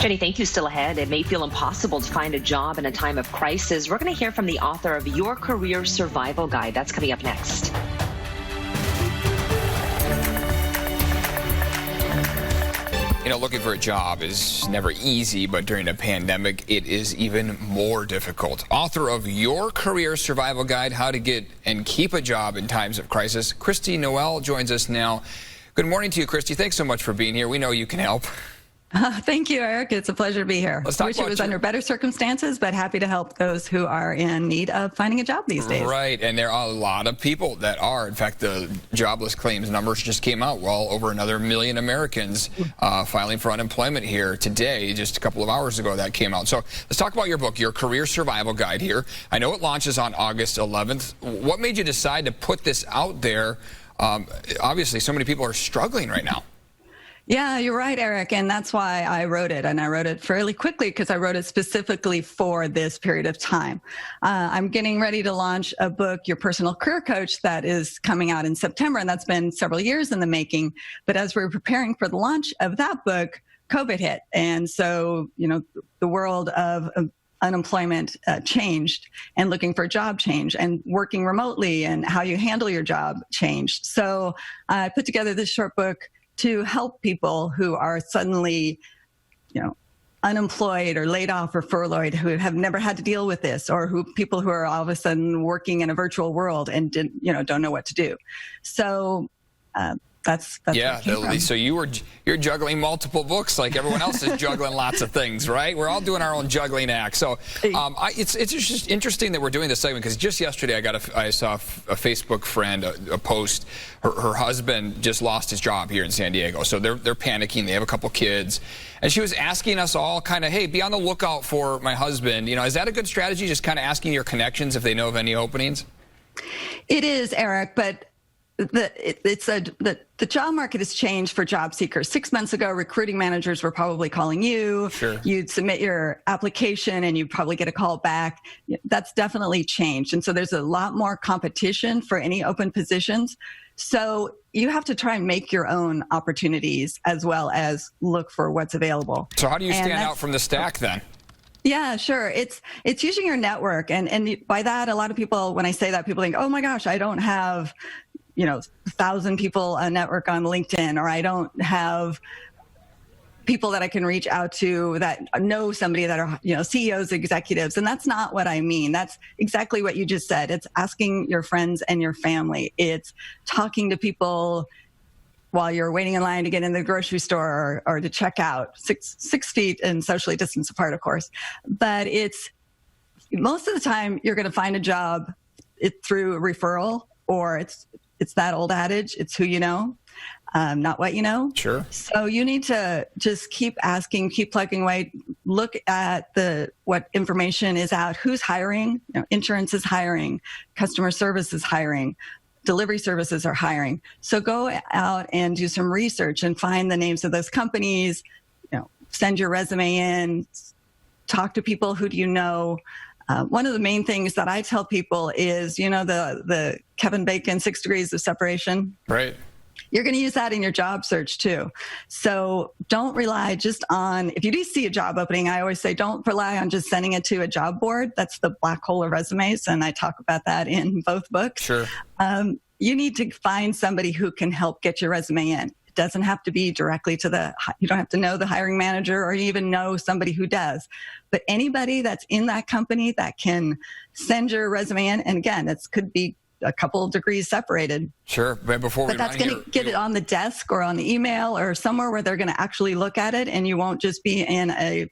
Jenny, thank you. Still ahead, it may feel impossible to find a job in a time of crisis. We're going to hear from the author of Your Career Survival Guide. That's coming up next. Looking for a job is never easy, but during a pandemic, it is even more difficult. Author of Your Career Survival Guide, How to Get and Keep a Job in Times of Crisis, Christy Noel joins us now. Good morning to you, Christy. Thanks so much for being here. We know you can help. Thank you, Eric. It's a pleasure to be here. Let's talk Wish about it was under better circumstances, but happy to help those who are in need of finding a job these days. Right, and there are a lot of people that are. In fact, the jobless claims numbers just came out. Well, over another 1 million Americans filing for unemployment here today. Just a couple of hours ago that came out. So let's talk about your book, Your Career Survival Guide here. I know it launches on August 11th. What made you decide to put this out there? Obviously, so many people are struggling right now. Yeah, you're right, Eric, and that's why I wrote it, and I wrote it fairly quickly because I wrote it specifically for this period of time. I'm getting ready to launch a book, Your Personal Career Coach, that is coming out in September, and that's been several years in the making. But as we were preparing for the launch of that book, COVID hit, and so, the world of unemployment changed, and looking for a job changed, and working remotely and how you handle your job changed. So I put together this short book to help people who are suddenly, unemployed or laid off or furloughed, who have never had to deal with this, or people who are all of a sudden working in a virtual world and don't know what to do. So that's yeah. So you're juggling multiple books like everyone else is juggling lots of things, right? We're all doing our own juggling act. So it's just interesting that we're doing this segment because just yesterday I saw a Facebook friend a post. Her husband just lost his job here in San Diego, so they're panicking. They have a couple kids, and she was asking us all kind of, hey, be on the lookout for my husband. Is that a good strategy? Just kind of asking your connections if they know of any openings. It is, Eric, but the job market has changed for job seekers. 6 months ago, recruiting managers were probably calling you. Sure. You'd submit your application and you'd probably get a call back. That's definitely changed. And so there's a lot more competition for any open positions. So you have to try and make your own opportunities as well as look for what's available. So how do you stand out from the stack then? Yeah, sure. It's using your network. And by that, a lot of people, when I say that, people think, oh my gosh, I don't have 1,000 people a network on LinkedIn, or I don't have people that I can reach out to that know somebody that are, CEOs, executives. And that's not what I mean. That's exactly what you just said. It's asking your friends and your family. It's talking to people while you're waiting in line to get in the grocery store or to check out, 6 feet and socially distanced apart, of course. But it's most of the time you're going to find a job through a referral, or it's that old adage, it's who you know, not what you know. Sure. So you need to just keep asking, keep plugging away, look at what information is out, who's hiring. Insurance is hiring, customer service is hiring, delivery services are hiring. So go out and do some research and find the names of those companies, send your resume in, talk to people who do you know. One of the main things that I tell people is, the Kevin Bacon 6 degrees of separation. Right. You're going to use that in your job search too. So don't rely just on, if you do see a job opening, I always say, don't rely on just sending it to a job board. That's the black hole of resumes. And I talk about that in both books. Sure. You need to find somebody who can help get your resume in. It doesn't have to be directly you don't have to know the hiring manager or even know somebody who does. But anybody that's in that company that can send your resume in, and again, it could be a couple of degrees separated. Sure, but that's going to get it on the desk or on the email or somewhere where they're going to actually look at it, and you won't just be in a,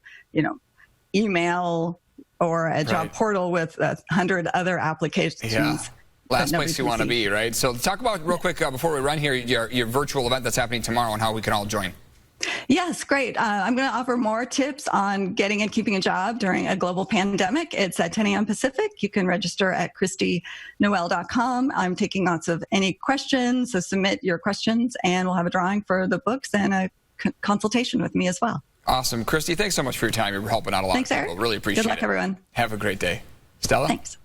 email or a job portal with 100 other applications. Yeah. Last place you want to be, right? So talk about real quick before we run here, your virtual event that's happening tomorrow and how we can all join. Yes, great. I'm going to offer more tips on getting and keeping a job during a global pandemic. It's at 10 a.m. Pacific. You can register at ChristyNoel.com. I'm taking lots of any questions, so submit your questions, and we'll have a drawing for the books and a consultation with me as well. Awesome. Christy, thanks so much for your time. You're helping out a lot of people. Eric. Really appreciate it. Good luck, everyone. Have a great day. Stella? Thanks.